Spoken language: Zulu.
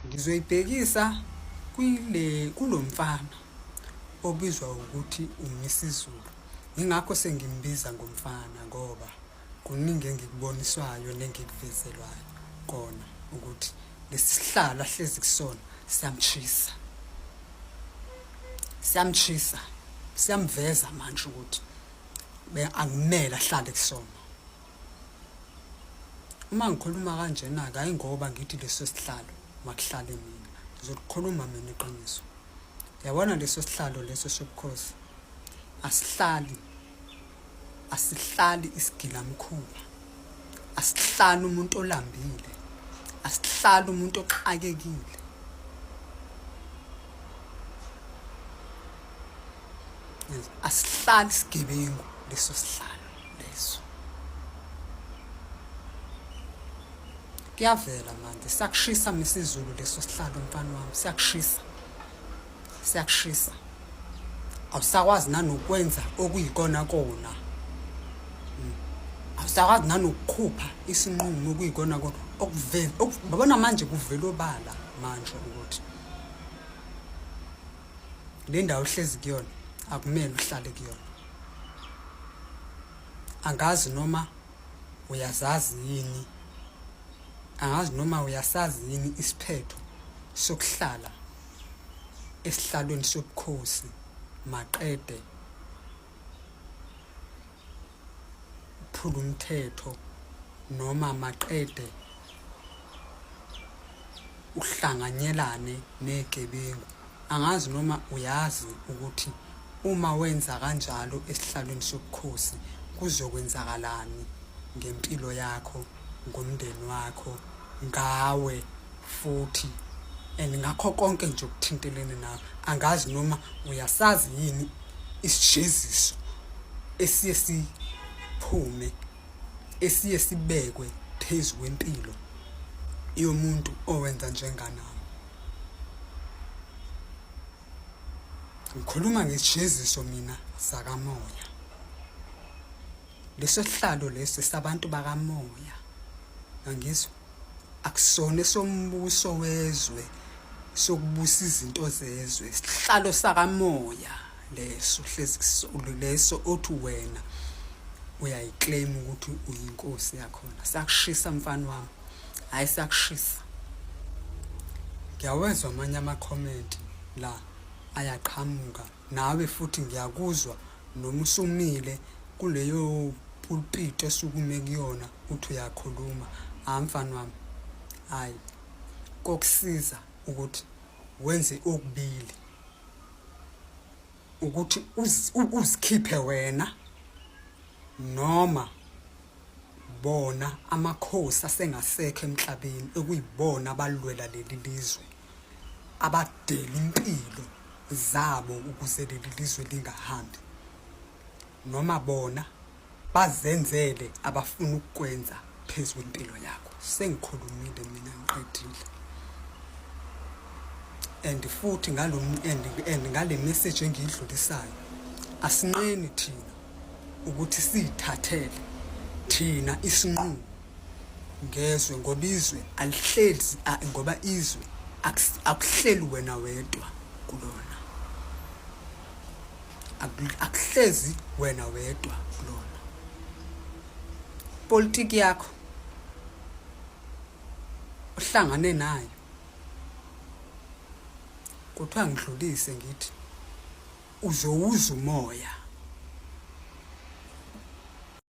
Ngizoyibhekisa kulomfana obizwa ukuthi uMisizulu. Ingakho sengimbiza ngomfana ngoba kuningi engikuboniswayo nengikuvezelwayo kona ukuthi lesihlalo ahlezi kusona siyamchisa siyamveza manje ukuthi akumele ahlale kusona. Uma ngikhuluma kanjena-ke hayi ngoba ngithi leso sihlalo makuhlale mina, ngizolikhuluma mina iqiniso. Yabona leso sihlalo leso sobukhosi asihlali isigilamkhuba, asihlali umuntu olambile, asihlali umuntu oxakekile. Asihlali isigebengu leso sihlalo leso. Kuyavela manje siyakushisa Misizulu leso sihlalo mfana wami, siyakushisa. Awusakwazi nanokwenza okuyikona kona. Awusakwazi nanokukhupha isinqumo okuyikona kona okuvela babona manje kuvela obala manje ukuthi le ndawo ohlezi kuyona akumele uhlale kuyona. Angazi noma uyazazi yini, angazi noma uyasazi yini isiphetho sokuhlala esihlalweni sobukhosi maqede phula umthetho noma maqede uhlanganyelane negebengu. Angazi noma uyazi ukuthi uma wenza kanjalo esihlalweni sobukhosi kuzokwenzakalani ngempilo yakho, ngomndeni wakho, ngawe futhi ngakho konke nje okuthintelene nawe. Angazi noma uyasazi yini isijeziso esiye siphume esiye sibekwe phezu kwempilo yomuntu owenza njenganawe. Ngikhuluma ngesijeziso mina sakamoya. Leso sihlalo leso sabantu bakamoya. Angizwa akusona sombuso wezwe sokubusa izinto zezwe, isihlalo sakamoya leso hlezi leso othi wena uyayiclaim ukuthi uyinkosi yakhona. Sakushisa mfana wami, hayi sakushisa. Ngiyawezwa amanye ama-comment la ayaqhamuka, nawe futhi ngiyakuzwa noma usumile kuleyo pulpit esukume kuyona uthi uyakhuluma. Mfana wami, hayi kokusiza ukuthi wenze okubili, ukuthi uzikhiphe wena noma bona amakhosi asengasekho emhlabeni ekuyibona abalwela leli lizwe, abadela impilo zabo ukuze leli lizwe lingahambi, noma bona bazenzele abafuna ukukwenza phezu kwempilo yakho. Sengikhulumile mina ngiqedile. And futhi ngale message engiyidlulisayo, asinqeni thina ukuthi sithathele thina isinqumo ngezwe ngoba izwe alihlezi ngoba izwe akuhleli wena wedwa kulona. Akuhlezi wena wedwa kulona. Politiki yakho uhlangane nayo, kuthiwa ngidlulise ngithi uzowuza umoya.